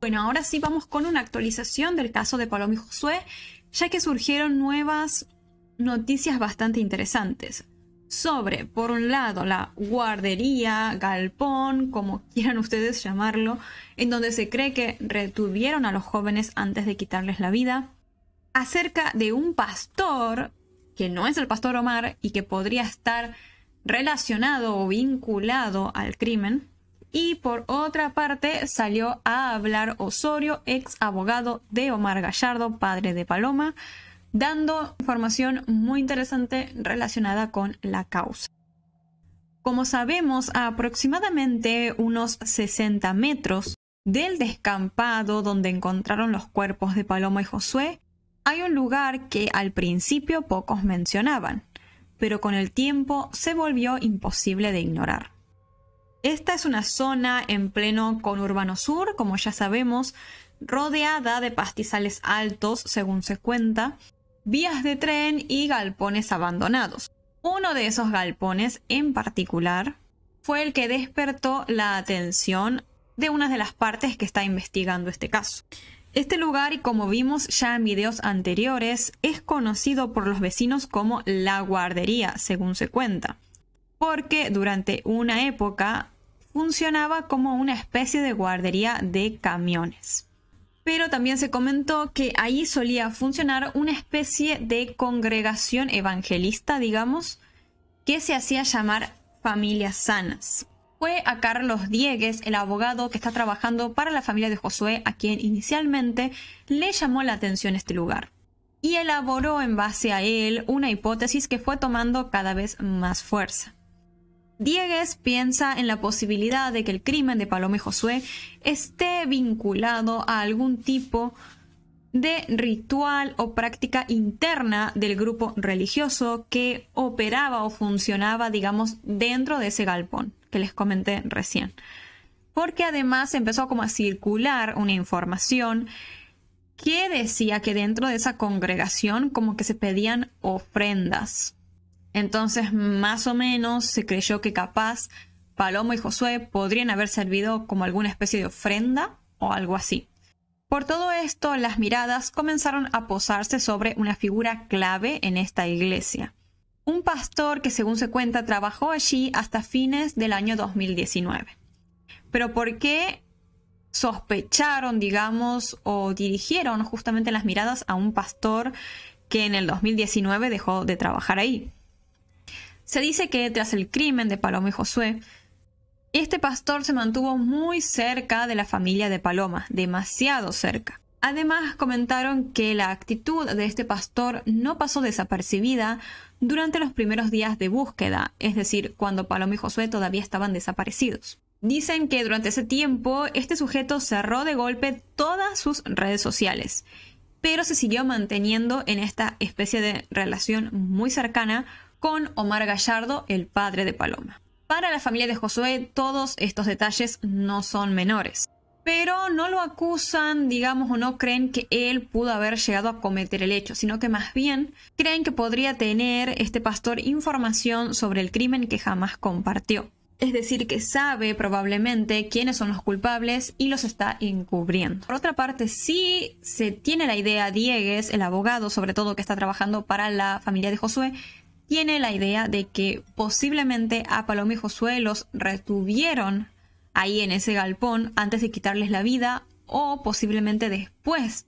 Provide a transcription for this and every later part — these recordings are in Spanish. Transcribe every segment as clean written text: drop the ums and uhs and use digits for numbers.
Bueno, ahora sí vamos con una actualización del caso de Paloma y Josué, ya que surgieron nuevas noticias bastante interesantes sobre, por un lado, la guardería, galpón, como quieran ustedes llamarlo, en donde se cree que retuvieron a los jóvenes antes de quitarles la vida, acerca de un pastor, que no es el pastor Omar y que podría estar relacionado o vinculado al crimen. Y por otra parte salió a hablar Osorio, ex abogado de Omar Gallardo, padre de Paloma, dando información muy interesante relacionada con la causa. Como sabemos, a aproximadamente unos 60 metros del descampado donde encontraron los cuerpos de Paloma y Josué, hay un lugar que al principio pocos mencionaban, pero con el tiempo se volvió imposible de ignorar. Esta es una zona en pleno conurbano sur, como ya sabemos, rodeada de pastizales altos, según se cuenta, vías de tren y galpones abandonados. Uno de esos galpones en particular fue el que despertó la atención de una de las partes que está investigando este caso. Este lugar, y como vimos ya en videos anteriores, es conocido por los vecinos como la guardería, según se cuenta, porque durante una época funcionaba como una especie de guardería de camiones. Pero también se comentó que ahí solía funcionar una especie de congregación evangelista, digamos, que se hacía llamar Familias Sanas. Fue a Carlos Diegues, el abogado que está trabajando para la familia de Josué, a quien inicialmente le llamó la atención este lugar. Y elaboró en base a él una hipótesis que fue tomando cada vez más fuerza. Diegues piensa en la posibilidad de que el crimen de Paloma y Josué esté vinculado a algún tipo de ritual o práctica interna del grupo religioso que operaba o funcionaba, digamos, dentro de ese galpón que les comenté recién. Porque además empezó como a circular una información que decía que dentro de esa congregación como que se pedían ofrendas. Entonces, más o menos se creyó que capaz Paloma y Josué podrían haber servido como alguna especie de ofrenda o algo así. Por todo esto, las miradas comenzaron a posarse sobre una figura clave en esta iglesia. Un pastor que, según se cuenta, trabajó allí hasta fines del año 2019. Pero ¿por qué sospecharon, digamos, o dirigieron justamente las miradas a un pastor que en el 2019 dejó de trabajar ahí? Se dice que tras el crimen de Paloma y Josué, este pastor se mantuvo muy cerca de la familia de Paloma, demasiado cerca. Además, comentaron que la actitud de este pastor no pasó desapercibida durante los primeros días de búsqueda, es decir, cuando Paloma y Josué todavía estaban desaparecidos. Dicen que durante ese tiempo, este sujeto cerró de golpe todas sus redes sociales, pero se siguió manteniendo en esta especie de relación muy cercana con Omar Gallardo, el padre de Paloma. Para la familia de Josué, todos estos detalles no son menores. Pero no lo acusan, digamos, o no creen que él pudo haber llegado a cometer el hecho, sino que más bien creen que podría tener este pastor información sobre el crimen que jamás compartió. Es decir, que sabe probablemente quiénes son los culpables y los está encubriendo. Por otra parte, sí se tiene la idea, Diegues, el abogado, sobre todo que está trabajando para la familia de Josué, tiene la idea de que posiblemente a Paloma y Josué los retuvieron ahí en ese galpón antes de quitarles la vida o posiblemente después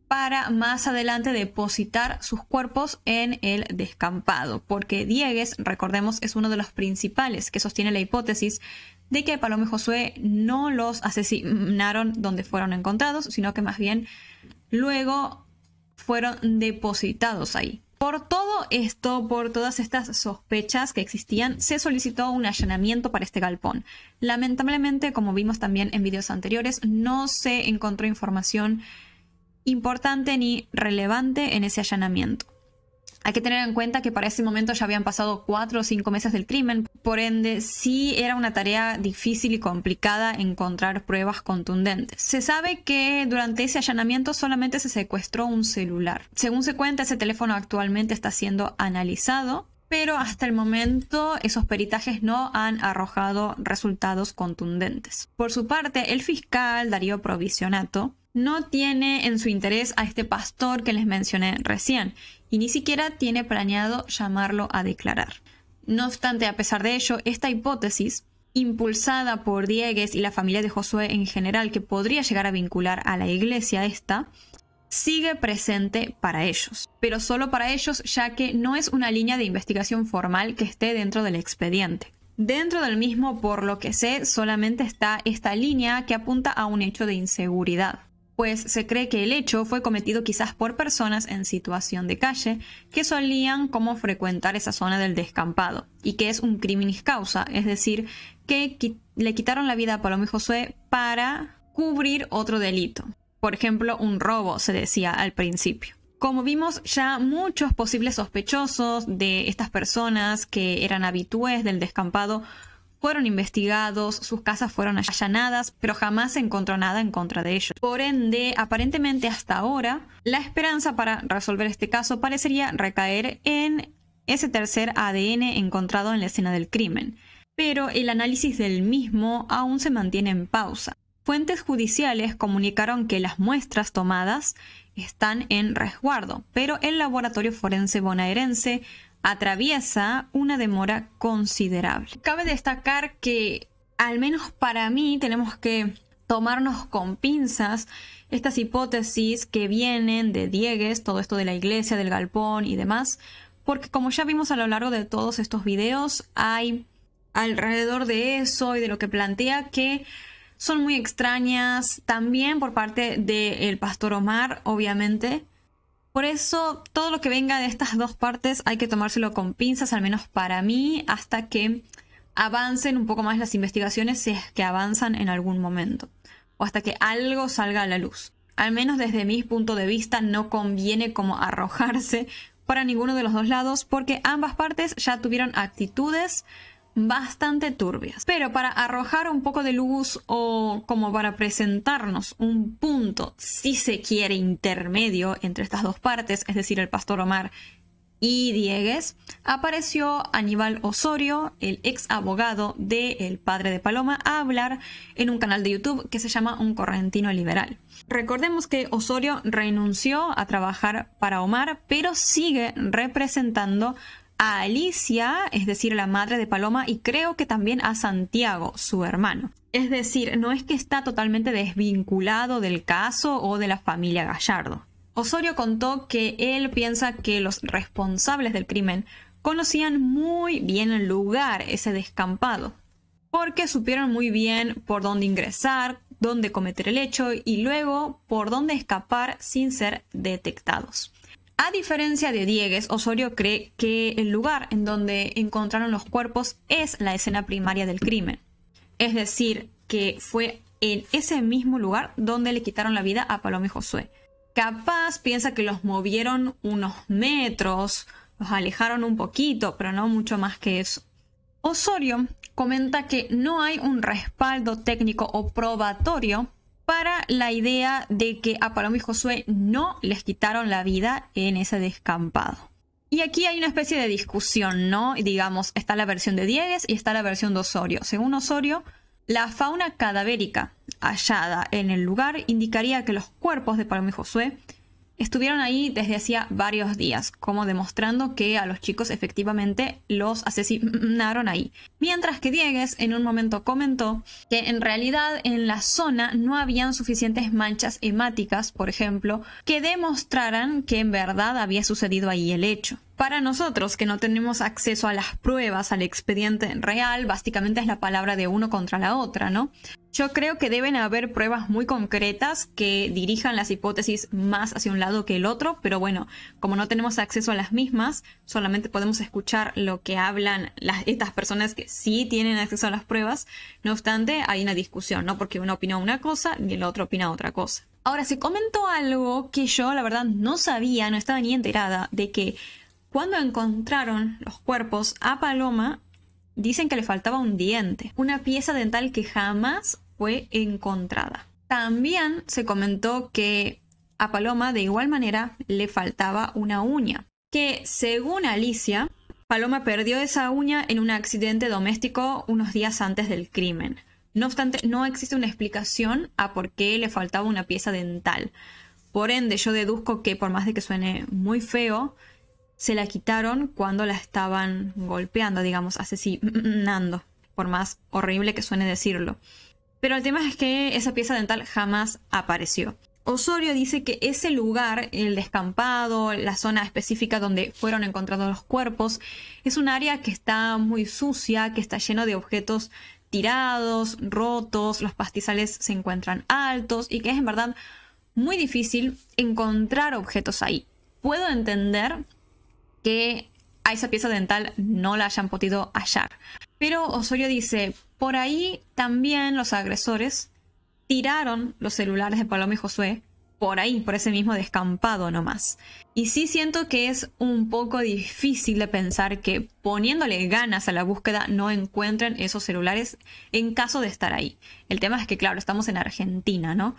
para más adelante depositar sus cuerpos en el descampado, porque Diegues, recordemos, es uno de los principales que sostiene la hipótesis de que Paloma y Josué no los asesinaron donde fueron encontrados, sino que más bien luego fueron depositados ahí. Por todo esto, por todas estas sospechas que existían, se solicitó un allanamiento para este galpón. Lamentablemente, como vimos también en videos anteriores, no se encontró información importante ni relevante en ese allanamiento. Hay que tener en cuenta que para ese momento ya habían pasado 4 o 5 meses del crimen, por ende sí era una tarea difícil y complicada encontrar pruebas contundentes. Se sabe que durante ese allanamiento solamente se secuestró un celular. Según se cuenta, ese teléfono actualmente está siendo analizado pero hasta el momento esos peritajes no han arrojado resultados contundentes. Por su parte, el fiscal Darío Provizionato no tiene en su interés a este pastor que les mencioné recién y ni siquiera tiene planeado llamarlo a declarar. No obstante, a pesar de ello, esta hipótesis, impulsada por Diegues y la familia de Josué en general, que podría llegar a vincular a la iglesia sigue presente para ellos, pero solo para ellos, ya que no es una línea de investigación formal que esté dentro del expediente. Dentro del mismo, por lo que sé, solamente está esta línea que apunta a un hecho de inseguridad, pues se cree que el hecho fue cometido quizás por personas en situación de calle que solían como frecuentar esa zona del descampado, y que es un criminis causa, es decir, que le quitaron la vida a Paloma y Josué para cubrir otro delito. Por ejemplo, un robo, se decía al principio. Como vimos, ya muchos posibles sospechosos de estas personas que eran habitués del descampado fueron investigados, sus casas fueron allanadas, pero jamás se encontró nada en contra de ellos. Por ende, aparentemente hasta ahora, la esperanza para resolver este caso parecería recaer en ese tercer ADN encontrado en la escena del crimen. Pero el análisis del mismo aún se mantiene en pausa. Fuentes judiciales comunicaron que las muestras tomadas están en resguardo, pero el laboratorio forense bonaerense atraviesa una demora considerable. Cabe destacar que, al menos para mí, tenemos que tomarnos con pinzas estas hipótesis que vienen de Diegues, todo esto de la iglesia, del galpón y demás, porque como ya vimos a lo largo de todos estos videos, hay alrededor de eso y de lo que plantea que son muy extrañas, también por parte del pastor Omar, obviamente. Por eso, todo lo que venga de estas dos partes hay que tomárselo con pinzas, al menos para mí, hasta que avancen un poco más las investigaciones, si es que avanzan en algún momento, o hasta que algo salga a la luz. Al menos desde mi punto de vista, no conviene como arrojarse para ninguno de los dos lados, porque ambas partes ya tuvieron actitudes bastante turbias. Pero para arrojar un poco de luz o como para presentarnos un punto, si se quiere, intermedio entre estas dos partes, es decir, el pastor Omar y Diegues, apareció Aníbal Osorio, el ex abogado del padre de Paloma, a hablar en un canal de YouTube que se llama Un Correntino Liberal. Recordemos que Osorio renunció a trabajar para Omar, pero sigue representando a Alicia, es decir, la madre de Paloma, y creo que también a Santiago, su hermano. Es decir, no es que está totalmente desvinculado del caso o de la familia Gallardo. Osorio contó que él piensa que los responsables del crimen conocían muy bien el lugar, ese descampado, porque supieron muy bien por dónde ingresar, dónde cometer el hecho y luego por dónde escapar sin ser detectados. A diferencia de Diegues, Osorio cree que el lugar en donde encontraron los cuerpos es la escena primaria del crimen. Es decir, que fue en ese mismo lugar donde le quitaron la vida a Paloma y Josué. Capaz piensa que los movieron unos metros, los alejaron un poquito, pero no mucho más que eso. Osorio comenta que no hay un respaldo técnico o probatorio para la idea de que a Paloma y Josué no les quitaron la vida en ese descampado. Y aquí hay una especie de discusión, ¿no? Digamos, está la versión de Diegues y está la versión de Osorio. Según Osorio, la fauna cadavérica hallada en el lugar indicaría que los cuerpos de Paloma y Josué estuvieron ahí desde hacía varios días, como demostrando que a los chicos efectivamente los asesinaron ahí. Mientras que Diegues en un momento comentó que en realidad en la zona no habían suficientes manchas hemáticas, por ejemplo, que demostraran que en verdad había sucedido ahí el hecho. Para nosotros, que no tenemos acceso a las pruebas, al expediente real, básicamente es la palabra de uno contra la otra, ¿no? Yo creo que deben haber pruebas muy concretas que dirijan las hipótesis más hacia un lado que el otro, pero bueno, como no tenemos acceso a las mismas, solamente podemos escuchar lo que hablan estas personas que sí tienen acceso a las pruebas. No obstante, hay una discusión, ¿no? Porque uno opina una cosa y el otro opina otra cosa. Ahora, se comentó algo que yo, la verdad, no sabía, no estaba ni enterada, de que cuando encontraron los cuerpos a Paloma, dicen que le faltaba un diente, una pieza dental que jamás fue encontrada. También se comentó que a Paloma de igual manera le faltaba una uña, que según Alicia Paloma perdió esa uña en un accidente doméstico unos días antes del crimen. No obstante, no existe una explicación a por qué le faltaba una pieza dental. Por ende, yo deduzco que por más de que suene muy feo, se la quitaron cuando la estaban golpeando, digamos, asesinando, por más horrible que suene decirlo. Pero el tema es que esa pieza dental jamás apareció. Osorio dice que ese lugar, el descampado, la zona específica donde fueron encontrados los cuerpos, es un área que está muy sucia, que está lleno de objetos tirados, rotos, los pastizales se encuentran altos y que es en verdad muy difícil encontrar objetos ahí. Puedo entender que a esa pieza dental no la hayan podido hallar. Pero Osorio dice, por ahí también los agresores tiraron los celulares de Paloma y Josué por ahí, por ese mismo descampado nomás. Y sí siento que es un poco difícil de pensar que poniéndole ganas a la búsqueda no encuentren esos celulares en caso de estar ahí. El tema es que, claro, estamos en Argentina, ¿no?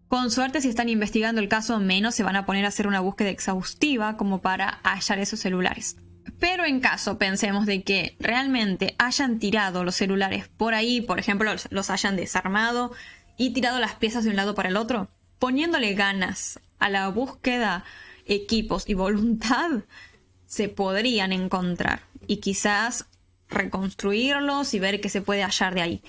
Con suerte, si están investigando el caso, menos se van a poner a hacer una búsqueda exhaustiva como para hallar esos celulares. Pero en caso, pensemos de que realmente hayan tirado los celulares por ahí, por ejemplo, los hayan desarmado y tirado las piezas de un lado para el otro, poniéndole ganas a la búsqueda, equipos y voluntad, se podrían encontrar y quizás reconstruirlos y ver qué se puede hallar de ahí.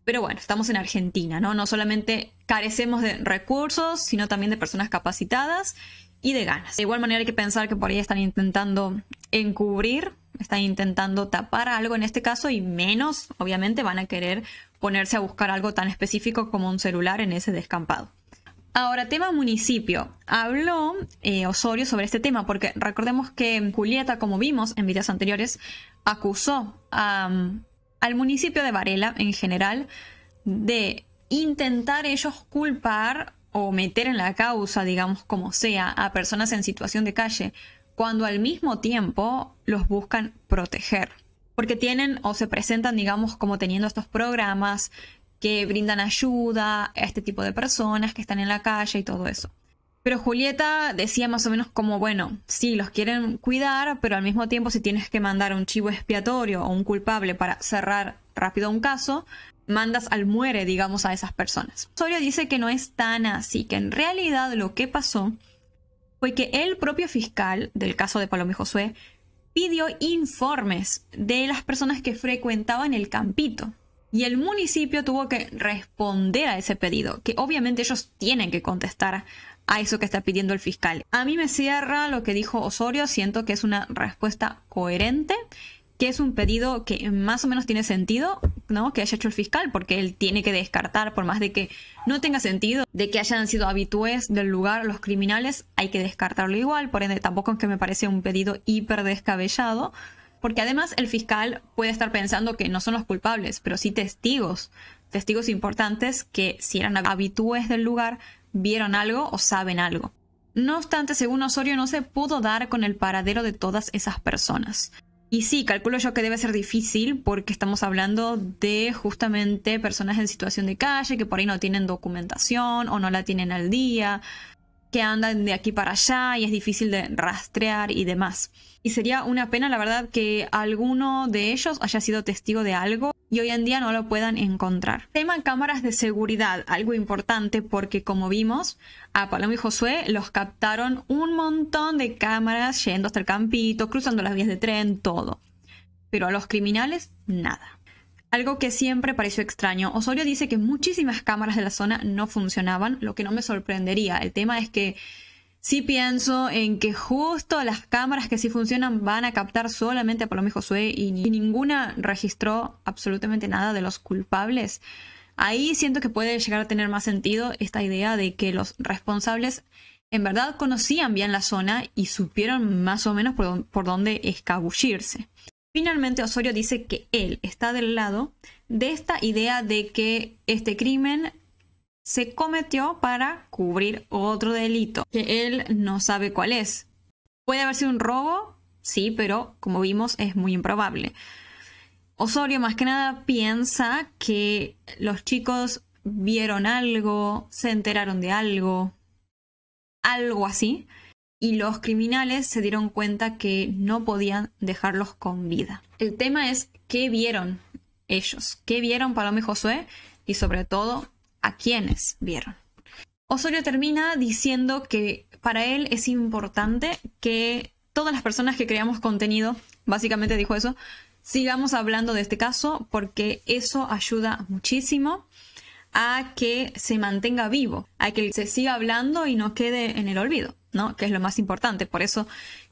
Pero bueno, estamos en Argentina, ¿no? No solamente carecemos de recursos, sino también de personas capacitadas y de ganas. De igual manera hay que pensar que por ahí están intentando encubrir, están intentando tapar algo en este caso y menos, obviamente, van a querer ponerse a buscar algo tan específico como un celular en ese descampado. Ahora, tema municipio. Habló Osorio sobre este tema porque recordemos que Julieta, como vimos en videos anteriores, acusó al municipio de Varela en general de intentar ellos culpar o meter en la causa, digamos como sea, a personas en situación de calle, cuando al mismo tiempo los buscan proteger. Porque tienen o se presentan, digamos, como teniendo estos programas que brindan ayuda a este tipo de personas que están en la calle y todo eso. Pero Julieta decía más o menos como, bueno, sí, los quieren cuidar, pero al mismo tiempo si tienes que mandar un chivo expiatorio o un culpable para cerrar rápido un caso, mandas al muere, digamos, a esas personas. Osorio dice que no es tan así, que en realidad lo que pasó fue que el propio fiscal del caso de Paloma y Josué pidió informes de las personas que frecuentaban el campito. Y el municipio tuvo que responder a ese pedido, que obviamente ellos tienen que contestar a eso que está pidiendo el fiscal. A mí me cierra lo que dijo Osorio, siento que es una respuesta coherente, que es un pedido que más o menos tiene sentido, ¿no? Que haya hecho el fiscal, porque él tiene que descartar, por más de que no tenga sentido, de que hayan sido habitués del lugar los criminales, hay que descartarlo igual, por ende tampoco es que me parece un pedido hiper descabellado, porque además el fiscal puede estar pensando que no son los culpables, pero sí testigos importantes que si eran habitués del lugar, vieron algo o saben algo. No obstante, según Osorio, no se pudo dar con el paradero de todas esas personas. Y sí, calculo yo que debe ser difícil porque estamos hablando de justamente personas en situación de calle que por ahí no tienen documentación o no la tienen al día, que andan de aquí para allá y es difícil de rastrear y demás. Y sería una pena, la verdad, que alguno de ellos haya sido testigo de algo y hoy en día no lo puedan encontrar. Tema cámaras de seguridad, algo importante porque como vimos, a Paloma y Josué los captaron un montón de cámaras yendo hasta el campito, cruzando las vías de tren, todo. Pero a los criminales, nada. Algo que siempre pareció extraño. Osorio dice que muchísimas cámaras de la zona no funcionaban, lo que no me sorprendería. El tema es que sí pienso en que justo las cámaras que sí funcionan van a captar solamente a Paloma y Josué y ninguna registró absolutamente nada de los culpables. Ahí siento que puede llegar a tener más sentido esta idea de que los responsables en verdad conocían bien la zona y supieron más o menos por dónde escabullirse. Finalmente, Osorio dice que él está del lado de esta idea de que este crimen se cometió para cubrir otro delito, que él no sabe cuál es. ¿Puede haber sido un robo? Sí, pero como vimos es muy improbable. Osorio más que nada piensa que los chicos vieron algo, se enteraron de algo así, y los criminales se dieron cuenta que no podían dejarlos con vida. El tema es qué vieron ellos, qué vieron Paloma y Josué y sobre todo a quiénes vieron. Osorio termina diciendo que para él es importante que todas las personas que creamos contenido, básicamente dijo eso, sigamos hablando de este caso porque eso ayuda muchísimo a que se mantenga vivo, a que se siga hablando y no quede en el olvido, ¿no? Que es lo más importante. Por eso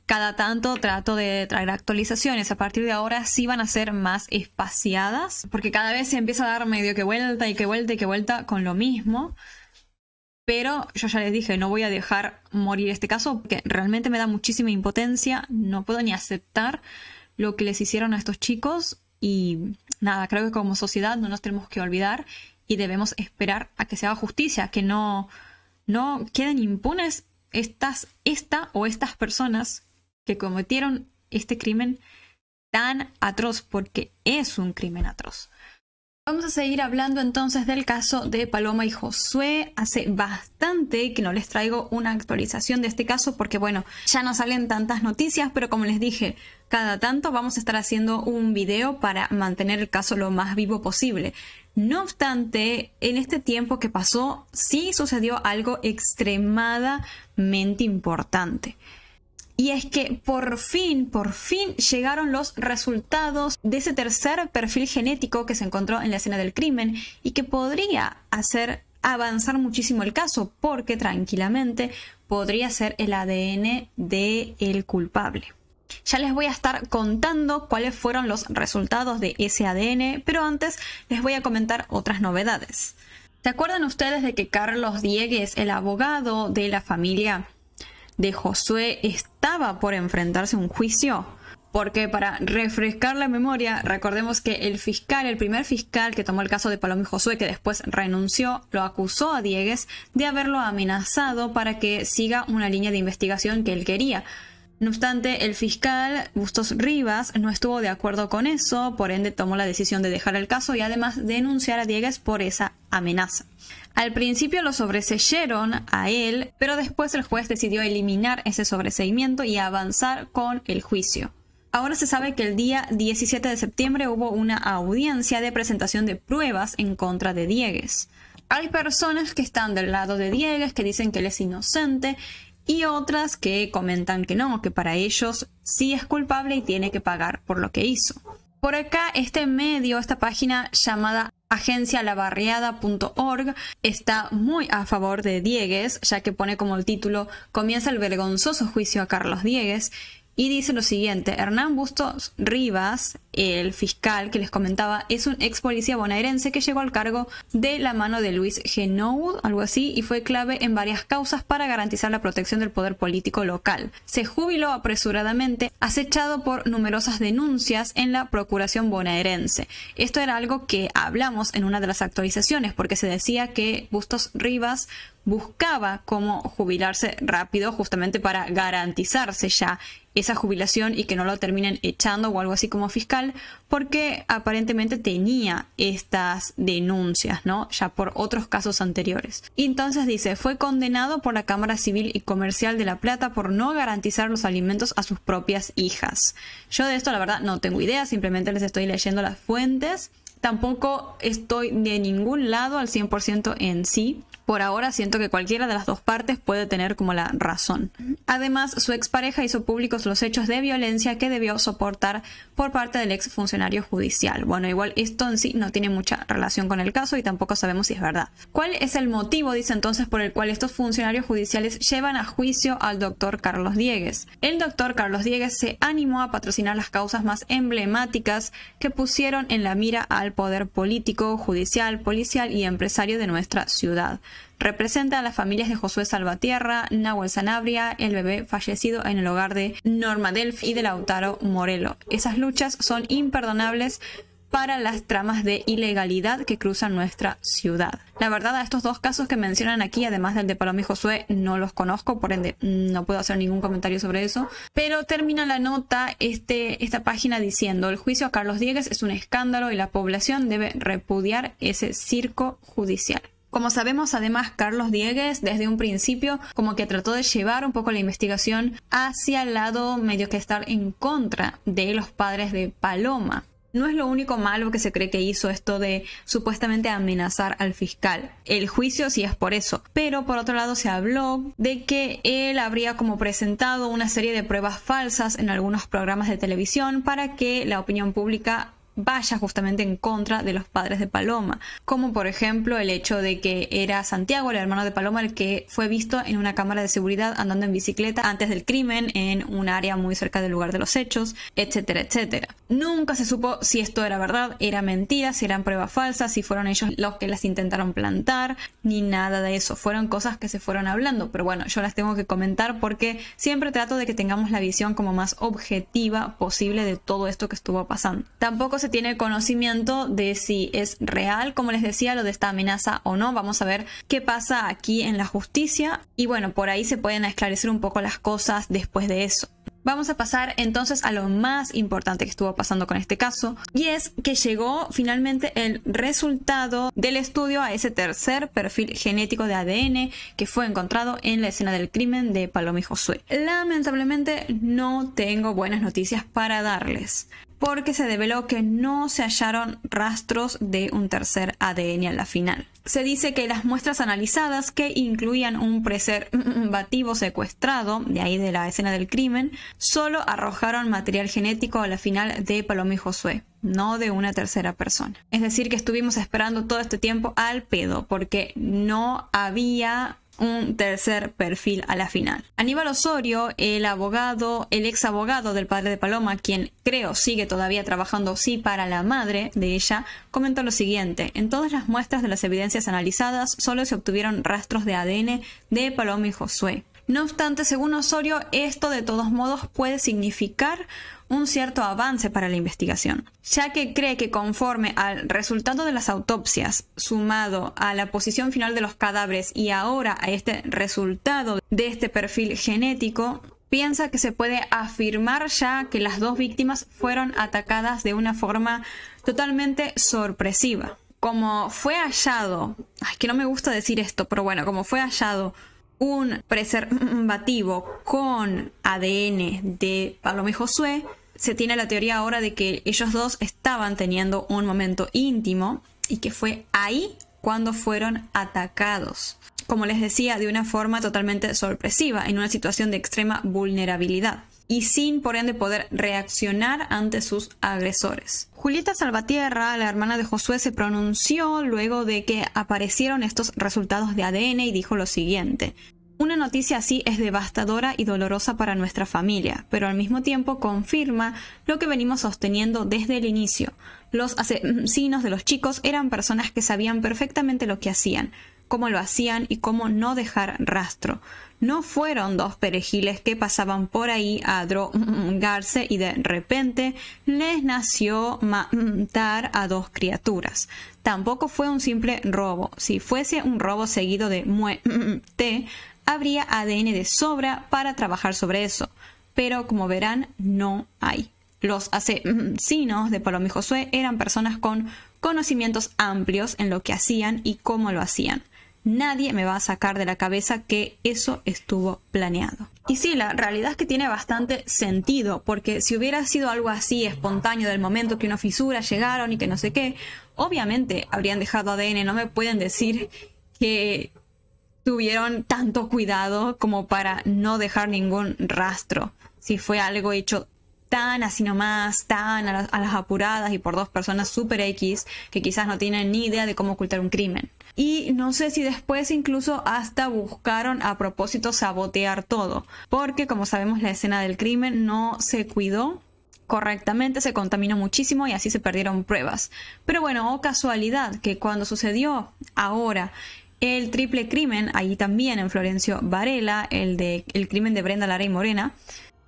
cada tanto trato de traer actualizaciones. A partir de ahora sí van a ser más espaciadas, porque cada vez se empieza a dar medio que vuelta y que vuelta y que vuelta con lo mismo. Pero yo ya les dije, no voy a dejar morir este caso porque realmente me da muchísima impotencia. No puedo ni aceptar lo que les hicieron a estos chicos. Y nada, creo que como sociedad no nos tenemos que olvidar y debemos esperar a que se haga justicia, que no queden impunes estas personas que cometieron este crimen tan atroz, porque es un crimen atroz. Vamos a seguir hablando entonces del caso de Paloma y Josué. Hace bastante que no les traigo una actualización de este caso porque bueno, ya no salen tantas noticias, pero como les dije, cada tanto vamos a estar haciendo un video para mantener el caso lo más vivo posible. No obstante, en este tiempo que pasó, sí sucedió algo extremadamente importante. Y es que por fin llegaron los resultados de ese tercer perfil genético que se encontró en la escena del crimen y que podría hacer avanzar muchísimo el caso porque tranquilamente podría ser el ADN del culpable. Ya les voy a estar contando cuáles fueron los resultados de ese ADN, pero antes les voy a comentar otras novedades. ¿Se acuerdan ustedes de que Carlos Diegues, el abogado de la familia de Josué, estaba por enfrentarse a un juicio? Porque para refrescar la memoria, recordemos que el primer fiscal que tomó el caso de Paloma y Josué, que después renunció, lo acusó a Diegues de haberlo amenazado para que siga una línea de investigación que él quería. No obstante, el fiscal Bustos Rivas no estuvo de acuerdo con eso, por ende tomó la decisión de dejar el caso y además denunciar a Diegues por esa amenaza. Al principio lo sobreseyeron a él, pero después el juez decidió eliminar ese sobreseimiento y avanzar con el juicio. Ahora se sabe que el día 17 de septiembre hubo una audiencia de presentación de pruebas en contra de Diegues. Hay personas que están del lado de Diegues, que dicen que él es inocente, y otras que comentan que no, que para ellos sí es culpable y tiene que pagar por lo que hizo. Por acá, esta página llamada agencialabarriada.org está muy a favor de Diegues, ya que pone como el título "Comienza el vergonzoso juicio a Carlos Diegues", y dice lo siguiente: Hernán Bustos Rivas, el fiscal que les comentaba, es un ex policía bonaerense que llegó al cargo de la mano de Luis Genoud, algo así, y fue clave en varias causas para garantizar la protección del poder político local. Se jubiló apresuradamente, acechado por numerosas denuncias en la procuración bonaerense. Esto era algo que hablamos en una de las actualizaciones, porque se decía que Bustos Rivas buscaba cómo jubilarse rápido justamente para garantizarse ya esa jubilación y que no lo terminen echando o algo así como fiscal, porque aparentemente tenía estas denuncias, ¿no? Ya por otros casos anteriores. Y entonces dice, fue condenado por la Cámara Civil y Comercial de La Plata por no garantizar los alimentos a sus propias hijas. Yo de esto la verdad no tengo idea, simplemente les estoy leyendo las fuentes. Tampoco estoy de ningún lado al 100% en sí. Por ahora siento que cualquiera de las dos partes puede tener como la razón. Además, su expareja hizo públicos los hechos de violencia que debió soportar por parte del ex funcionario judicial. Bueno, igual esto en sí no tiene mucha relación con el caso y tampoco sabemos si es verdad. ¿Cuál es el motivo, dice entonces, por el cual estos funcionarios judiciales llevan a juicio al doctor Carlos Diegues? El doctor Carlos Diegues se animó a patrocinar las causas más emblemáticas que pusieron en la mira al poder político, judicial, policial y empresario de nuestra ciudad. Representa a las familias de Josué Salvatierra, Nahuel Sanabria, el bebé fallecido en el hogar de Norma Delphi y de Lautaro Morelo. Esas luchas son imperdonables para las tramas de ilegalidad que cruzan nuestra ciudad. La verdad, a estos dos casos que mencionan aquí, además del de Paloma y Josué, no los conozco, por ende no puedo hacer ningún comentario sobre eso. Pero termina la nota esta página diciendo: el juicio a Carlos Diegues es un escándalo y la población debe repudiar ese circo judicial. Como sabemos, además, Carlos Diegues desde un principio como que trató de llevar un poco la investigación hacia el lado medio que estar en contra de los padres de Paloma. No es lo único malo que se cree que hizo esto de supuestamente amenazar al fiscal. El juicio sí es por eso. Pero por otro lado se habló de que él habría como presentado una serie de pruebas falsas en algunos programas de televisión para que la opinión pública vaya justamente en contra de los padres de Paloma, como por ejemplo el hecho de que era Santiago, el hermano de Paloma, el que fue visto en una cámara de seguridad andando en bicicleta antes del crimen en un área muy cerca del lugar de los hechos, etcétera, etcétera. Nunca se supo si esto era verdad, era mentira, si eran pruebas falsas, si fueron ellos los que las intentaron plantar, ni nada de eso. Fueron cosas que se fueron hablando, pero bueno, yo las tengo que comentar porque siempre trato de que tengamos la visión como más objetiva posible de todo esto que estuvo pasando. Tampoco se tiene conocimiento de si es real, como les decía, lo de esta amenaza o no. Vamos a ver qué pasa aquí en la justicia y bueno, por ahí se pueden esclarecer un poco las cosas después de eso. Vamos a pasar entonces a lo más importante que estuvo pasando con este caso, y es que llegó finalmente el resultado del estudio a ese tercer perfil genético de ADN que fue encontrado en la escena del crimen de Paloma y Josué. Lamentablemente no tengo buenas noticias para darles, porque se reveló que no se hallaron rastros de un tercer ADN a la final. Se dice que las muestras analizadas, que incluían un preservativo secuestrado, de ahí de la escena del crimen, solo arrojaron material genético a la final de Paloma y Josué, no de una tercera persona. Es decir, que estuvimos esperando todo este tiempo al pedo, porque no había un tercer perfil a la final. Aníbal Osorio, el ex abogado del padre de Paloma, quien creo sigue todavía trabajando sí para la madre de ella, comentó lo siguiente: en todas las muestras de las evidencias analizadas solo se obtuvieron rastros de ADN de Paloma y Josué. No obstante, según Osorio, esto de todos modos puede significar un cierto avance para la investigación, ya que cree que conforme al resultado de las autopsias, sumado a la posición final de los cadáveres y ahora a este resultado de este perfil genético, piensa que se puede afirmar ya que las dos víctimas fueron atacadas de una forma totalmente sorpresiva. Como fue hallado, que no me gusta decir esto, pero bueno, como fue hallado un preservativo con ADN de Paloma y Josué, se tiene la teoría ahora de que ellos dos estaban teniendo un momento íntimo y que fue ahí cuando fueron atacados. Como les decía, de una forma totalmente sorpresiva, en una situación de extrema vulnerabilidad y sin por ende poder reaccionar ante sus agresores. Julieta Salvatierra, la hermana de Josué, se pronunció luego de que aparecieron estos resultados de ADN y dijo lo siguiente: una noticia así es devastadora y dolorosa para nuestra familia, pero al mismo tiempo confirma lo que venimos sosteniendo desde el inicio. Los asesinos de los chicos eran personas que sabían perfectamente lo que hacían, cómo lo hacían y cómo no dejar rastro. No fueron dos perejiles que pasaban por ahí a drogarse y de repente les nació matar a dos criaturas. Tampoco fue un simple robo. Si fuese un robo seguido de muerte, habría ADN de sobra para trabajar sobre eso. Pero como verán, no hay. Los asesinos de Paloma y Josué eran personas con conocimientos amplios en lo que hacían y cómo lo hacían. Nadie me va a sacar de la cabeza que eso estuvo planeado. Y sí, la realidad es que tiene bastante sentido, porque si hubiera sido algo así espontáneo del momento que una fisura llegaron y que no sé qué, obviamente habrían dejado ADN. No me pueden decir que tuvieron tanto cuidado como para no dejar ningún rastro. Si fue algo hecho tan así nomás, tan a las apuradas y por dos personas super X que quizás no tienen ni idea de cómo ocultar un crimen. Y no sé si después incluso hasta buscaron a propósito sabotear todo, porque como sabemos la escena del crimen no se cuidó correctamente, se contaminó muchísimo y así se perdieron pruebas. Pero bueno, oh casualidad que cuando sucedió ahora el triple crimen, ahí también en Florencio Varela, el crimen de Brenda Lara y Morena,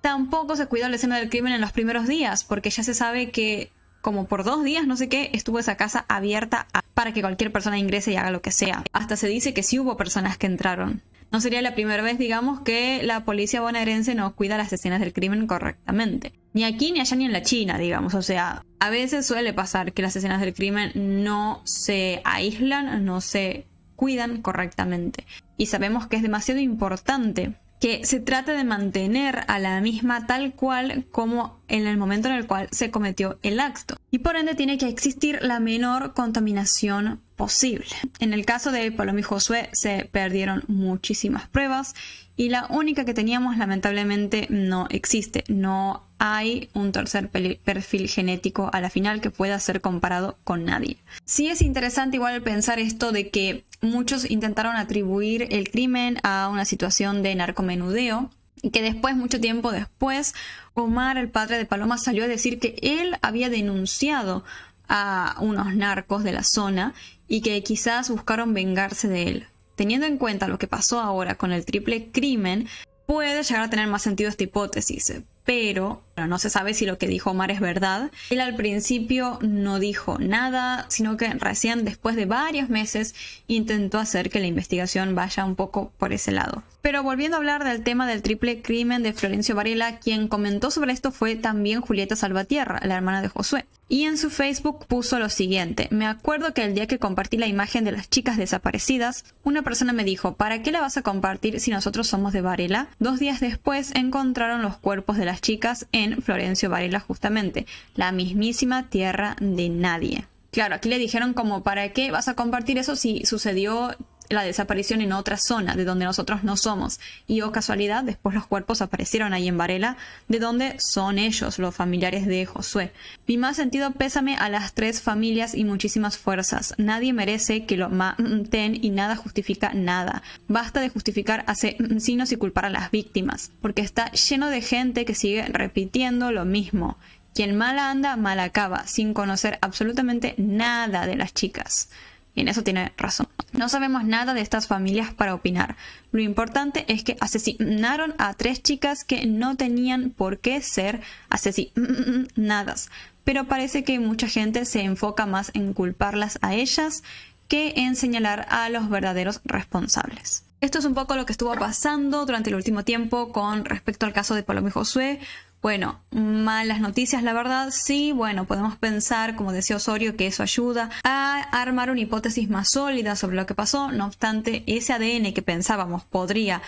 tampoco se cuidó la escena del crimen en los primeros días, porque ya se sabe que como por 2 días, no sé qué, estuvo esa casa abierta para que cualquier persona ingrese y haga lo que sea. Hasta se dice que sí hubo personas que entraron. No sería la primera vez, digamos, que la policía bonaerense no cuida las escenas del crimen correctamente. Ni aquí, ni allá, ni en la China, digamos. O sea, a veces suele pasar que las escenas del crimen no se aíslan, no se cuidan correctamente. Y sabemos que es demasiado importante que se trate de mantener a la misma tal cual como en el momento en el cual se cometió el acto. Y por ende tiene que existir la menor contaminación posible. En el caso de Paloma y Josué se perdieron muchísimas pruebas y la única que teníamos lamentablemente no existe. No hay un tercer perfil genético a la final que pueda ser comparado con nadie. Sí es interesante igual pensar esto de que muchos intentaron atribuir el crimen a una situación de narcomenudeo y que después, mucho tiempo después, Omar, el padre de Paloma, salió a decir que él había denunciado a unos narcos de la zona y que quizás buscaron vengarse de él. Teniendo en cuenta lo que pasó ahora con el triple crimen, puede llegar a tener más sentido esta hipótesis, pero no se sabe si lo que dijo Omar es verdad. Él al principio no dijo nada, sino que recién después de varios meses intentó hacer que la investigación vaya un poco por ese lado. Pero volviendo a hablar del tema del triple crimen de Florencio Varela, quien comentó sobre esto fue también Julieta Salvatierra, la hermana de Josué. Y en su Facebook puso lo siguiente: me acuerdo que el día que compartí la imagen de las chicas desaparecidas, una persona me dijo, ¿para qué la vas a compartir si nosotros somos de Varela? 2 días después encontraron los cuerpos de las chicas en Florencio Varela, justamente, la mismísima tierra de nadie. Claro, aquí le dijeron como, ¿para qué vas a compartir eso si sucedió la desaparición en otra zona de donde nosotros no somos? Y oh casualidad, después los cuerpos aparecieron ahí en Varela, de donde son ellos, los familiares de Josué. Mi más sentido pésame a las 3 familias y muchísimas fuerzas. Nadie merece que lo maten y nada justifica nada. Basta de justificar asesinos y culpar a las víctimas, porque está lleno de gente que sigue repitiendo lo mismo. Quien mal anda, mal acaba, sin conocer absolutamente nada de las chicas. Y en eso tiene razón. No sabemos nada de estas familias para opinar. Lo importante es que asesinaron a 3 chicas que no tenían por qué ser asesinadas. Pero parece que mucha gente se enfoca más en culparlas a ellas que en señalar a los verdaderos responsables. Esto es un poco lo que estuvo pasando durante el último tiempo con respecto al caso de Paloma y Josué. Bueno, malas noticias, la verdad. Sí, bueno, podemos pensar, como decía Osorio, que eso ayuda a armar una hipótesis más sólida sobre lo que pasó. No obstante, ese ADN que pensábamos podría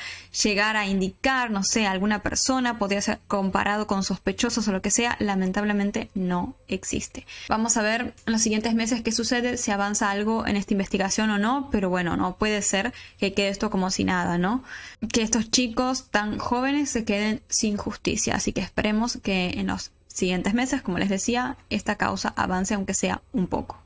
llegar a indicar, no sé, a alguna persona, podría ser comparado con sospechosos o lo que sea, lamentablemente no existe. Vamos a ver en los siguientes meses qué sucede, si avanza algo en esta investigación o no, pero bueno, no puede ser que quede esto como si nada, ¿no? Que estos chicos tan jóvenes se queden sin justicia, así que esperemos que en los siguientes meses, como les decía, esta causa avance aunque sea un poco.